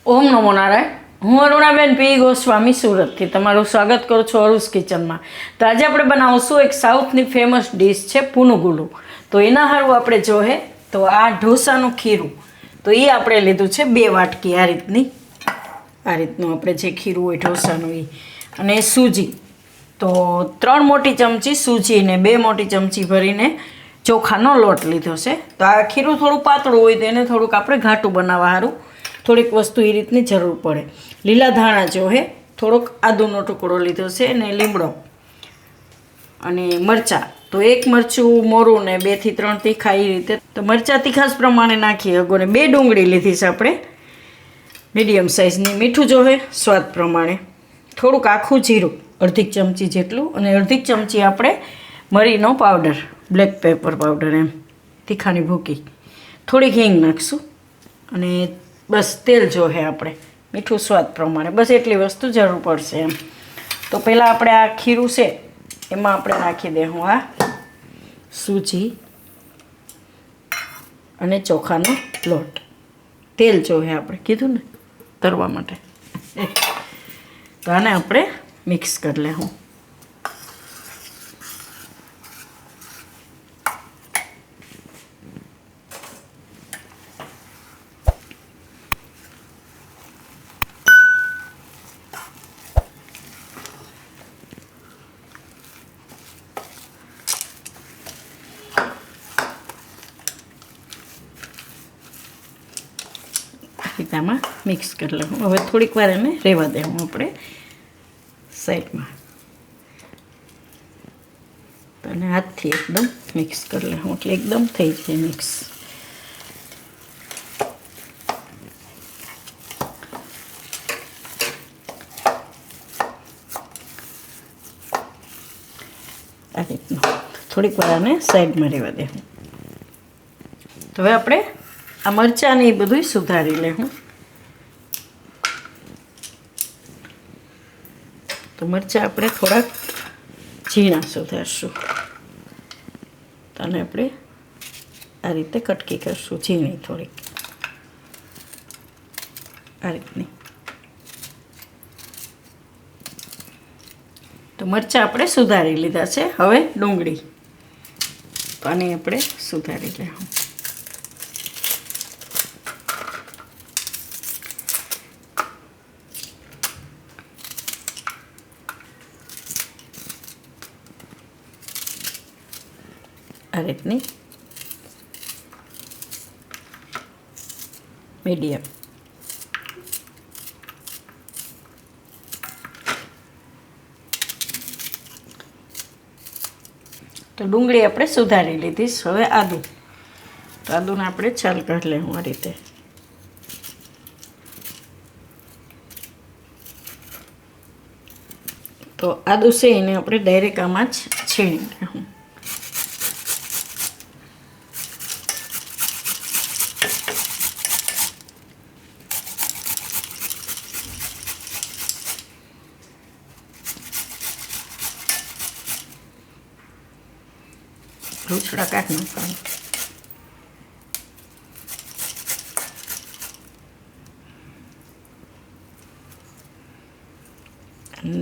ઓમ નમો નારાયણ. હું અરુણાબેન પી ગોસ્વામી સુરતથી તમારું સ્વાગત કરું છું અરુસ કિચનમાં. તો આજે આપણે બનાવશું એક સાઉથની ફેમસ ડીશ છે પુનુગુલુ. તો એના હારું આપણે જોહે તો આ ઢોસાનું ખીરું, તો એ આપણે લીધું છે 2 વાટકી આ રીતનું આપણે જે ખીરું હોય ઢોસાનું એ, અને સૂજી તો 3 મોટી ચમચી સૂજી ને 2 મોટી ચમચી ભરીને ચોખાનો લોટ લીધો છે. તો આ ખીરું થોડું પાતળું હોય તો એને થોડુંક આપણે ઘાટું બનાવવા સારું થોડીક વસ્તુ એ રીતની જરૂર પડે. લીલા ધાણા જોહે, થોડોક આદુનો ટુકડો લીધો છે અને લીમડો અને મરચાં. તો 1 મરચું મોરું ને 2 થી 3 તીખા એ રીતે. તો મરચાં તીખાસ પ્રમાણે નાખીએ અગોને. 2 ડુંગળી લીધી છે આપણે મીડિયમ સાઇઝની. મીઠું જોહે સ્વાદ પ્રમાણે. થોડુંક આખું જીરું 1/2 ચમચી જેટલું, અને 1/2 ચમચી આપણે મરીનો પાવડર, બ્લેક પેપર પાવડર, એમ તીખાની ભૂકી. થોડીક હિંગ નાખશું અને બસ તેલ જોહે આપણે, મીઠું સ્વાદ પ્રમાણે. બસ એટલી વસ્તુ જરૂર પડશે એમ. તો પહેલાં આપણે આ ખીરું છે એમાં આપણે નાખી દઈશું આ સૂજી અને ચોખાનો લોટ. તેલ જોહે આપણે કીધું ને તરવા માટે. તો આને આપણે મિક્સ કરી લેવું. આમાં મિક્સ કરી લઉં. હવે થોડીક વાર એને રહેવા દેવું આપણે સાઈડમાં. તો એને હાથથી એકદમ મિક્સ કરી લઉં એટલે એકદમ થઈ જાય મિક્સ. આ રીતનું થોડીક વાર આને સાઈડમાં રહેવા દેવું. તો હવે આપણે આ મરચાં ને એ બધું સુધારી લેવું. તો મરચાં આપણે થોડાક ઝીણા સુધારશું. તો આને આપણે આ રીતે કટકી કરશું, ઝીણી થોડીક આ રીતની. તો મરચાં આપણે સુધારી લીધા છે. હવે ડુંગળી, તો આને આપણે સુધારી લેવું. આ રીતની મીડિયમ. તો ડુંગળી આપણે સુધારી લીધી. હવે આદું, તો આદુને આપણે છાલ કાઢી લેવું આ રીતે. તો આદું છે એને આપણે ડાયરેક્ટ આમાં જ છીણી લેવું. રૂછડા કાઢી નાખવાનું.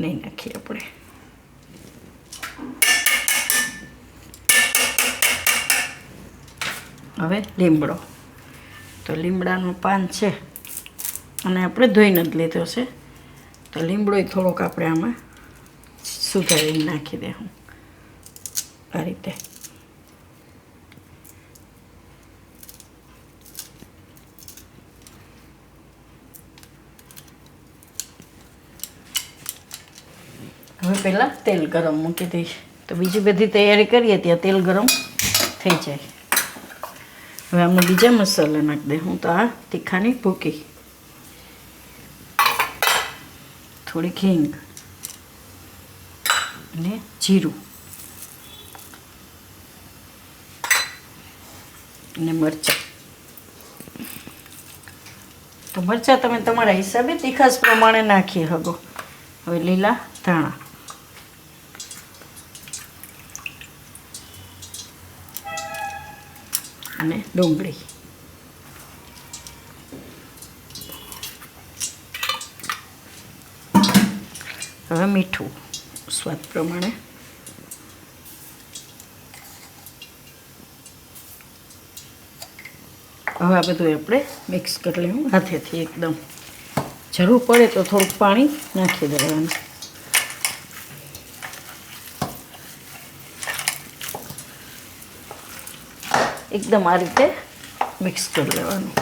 નહીં નાખીએ આપણે. હવે લીમડો, તો લીમડાનું પાન છે અને આપણે ધોઈને જ લીધો છે. તો લીમડો થોડોક આપણે આમાં સુધારીને નાખી દેવું આ રીતે. હવે પહેલાં તેલ ગરમ મૂકી દઈશ. તો બીજી બધી તૈયારી કરીએ ત્યાં તેલ ગરમ થઈ જાય. હવે આમાં બીજા મસાલા નાખી દે. હું તો આ તીખાની ભૂકી, થોડીક હિંગ અને જીરું અને મરચાં. તો મરચાં તમે તમારા હિસાબે તીખાસ પ્રમાણે નાખી શકો. હવે લીલા ધાણા અને ડુંગળી. હવે મીઠું સ્વાદ પ્રમાણે. હવે આ બધું આપણે મિક્સ કરી લેવું હાથેથી એકદમ. જરૂર પડે તો થોડુંક પાણી નાખી દેવાનું. એકદમ આ રીતે મિક્સ કરી લેવાનું.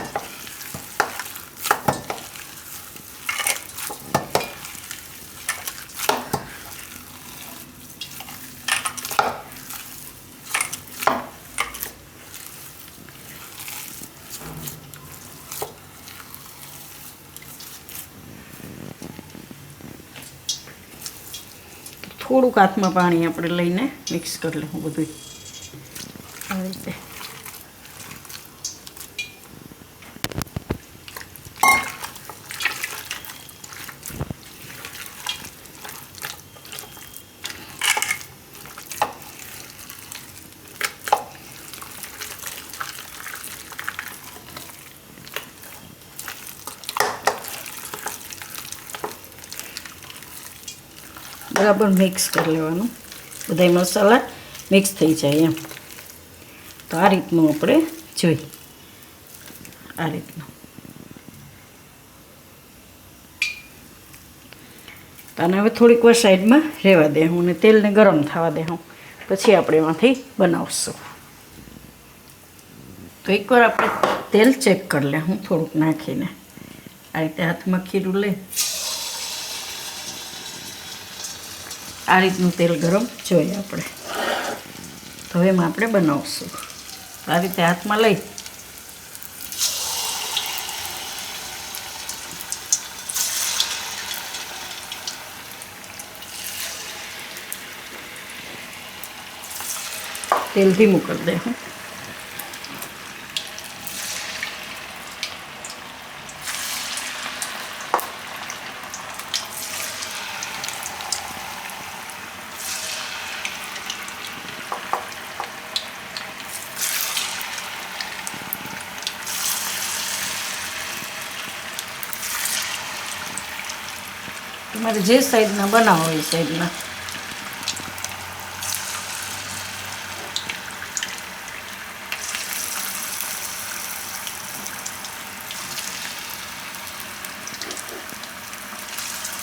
થોડુંક હાથમાં પાણી આપણે લઈને મિક્સ કરી લેવું બધું આ રીતે. બરાબર મિક્સ કરી લેવાનું. બધા મસાલા મિક્સ થઈ જાય એમ. તો આ રીતનું આપણે જોઈ આ રીતનું. તો આને હવે થોડીક વાર સાઈડમાં રહેવા દે હું ને તેલને ગરમ થવા દે હું, પછી આપણે એમાંથી બનાવશું. તો એકવાર આપણે તેલ ચેક કરી લે હું થોડુંક નાખીને આ રીતે હાથમાં ખીરું લઈ આ રીતનું તેલ ગરમ જોઈએ આપણે. તો એમાં આપણે બનાવશું. આ રીતે હાથમાં લઈ તેલ ધીમું કરી દે હું. તમારે જે સાઈડના બનાવો એ સાઈડના.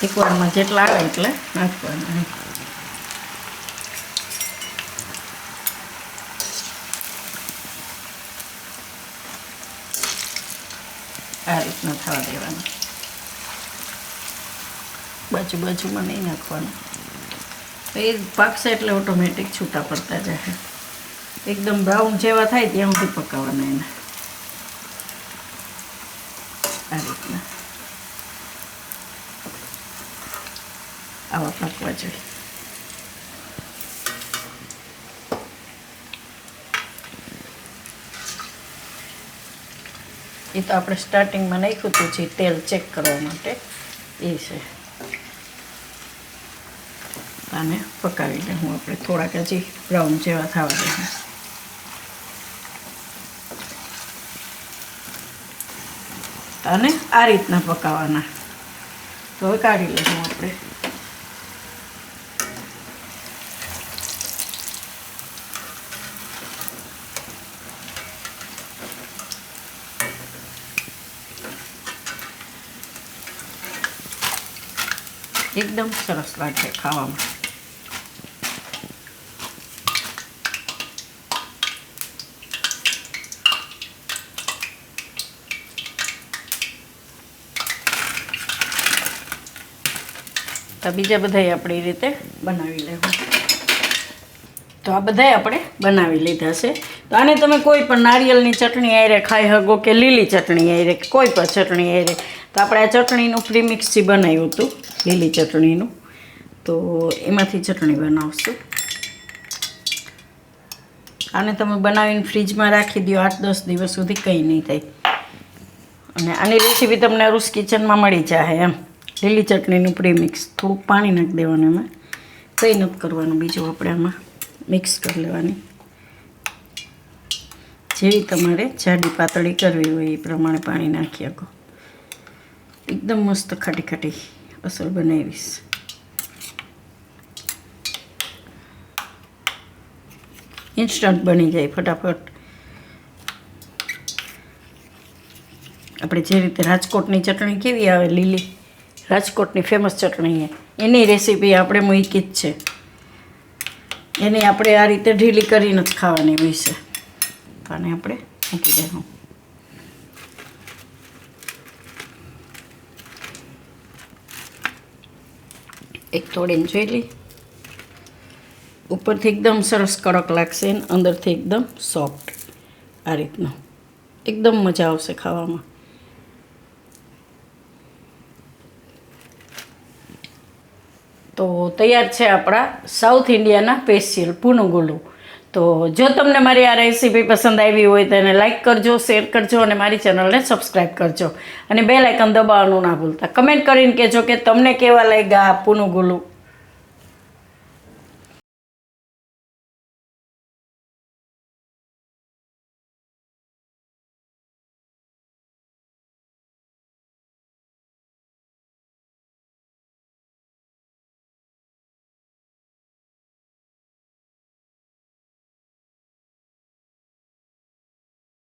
એકવારમાં જેટલા આવે એટલે નાખવાના. આ રીતના થવા દેવાનું. બાજુમાં નહીં નાખવાનું. એ પાકશે એટલે ઓટોમેટિક છૂટા પડતા જાય. એકદમ બ્રાઉન જેવા થાય ત્યાં સુધી પકાવવાના એને આ રીતના. આવા પાકવા જોઈએ. એ તો આપણે સ્ટાર્ટિંગમાં નાખ્યું હતું જે તેલ ચેક કરવા માટે એ છે. આને પકાવી દે હું આપણે થોડાક હજી બ્રાઉન જેવા થવા દે. અને આ રીતના પકાવવાના. તો હવે કાઢી લઈશું આપણે. એકદમ સરસ લાગે ખાવામાં. તો બીજા બધાય આપણે એ રીતે બનાવી લેવું. તો આ બધાય આપણે બનાવી લીધા છે. તો આને તમે કોઈ પણ નારિયેળની ચટણી આરે ખાઈ શકો કે લીલી ચટણી આરે કે કોઈ પણ ચટણી આરે. તો આપણે આ ચટણીનું પ્રીમિક્સ જે બનાવ્યું હતું લીલી ચટણીનું, તો એમાંથી ચટણી બનાવશું. આને તમે બનાવીને ફ્રીજમાં રાખી દો 8-10 દિવસ સુધી કંઈ નહીં થાય. અને આની રેસીપી તમને અરુસ કિચનમાં મળી જાય એમ. લીલી ચટણીનું પ્રીમિક્સ. થોડુંક પાણી નાખી દેવાનું એમાં, કંઈ નથી કરવાનું બીજું. આપણે આમાં મિક્સ કરી લેવાની. જેવી તમારે જાડી પાતળી કરવી હોય એ પ્રમાણે પાણી નાખી શકો. એકદમ મસ્ત ખાટી ખાટી અસલ બનાવીશ. ઇન્સ્ટન્ટ બની જાય ફટાફટ. આપણે જે રીતે રાજકોટની ચટણી કેવી આવે લીલી, રાજકોટની ફેમસ ચટણી એની રેસીપી આપણે મૂકી જ છે. એની આપણે આ રીતે ઢીલી કરીને જ ખાવાની હોય છે. આને આપણે મૂકી દેવું. એક તોડીને જોઈ લઈ. ઉપરથી એકદમ સરસ કડક લાગશે ને અંદરથી એકદમ સોફ્ટ. આ રીતનું એકદમ મજા આવશે ખાવામાં. તો તૈયાર છે આપણા સાઉથ ઇન્ડિયાના સ્પેશિયલ પુનુગુલુ. તો જો તમને મારી આ રેસીપી પસંદ આવી હોય તો એને લાઇક કરજો, શેર કરજો અને મારી ચેનલને સબસ્ક્રાઈબ કરજો અને બેલ આઇકન દબાવવાનું ના ભૂલતા. કમેન્ટ કરીને કહેજો કે તમને કેવા લાગ્યા આ પુનુગુલુ.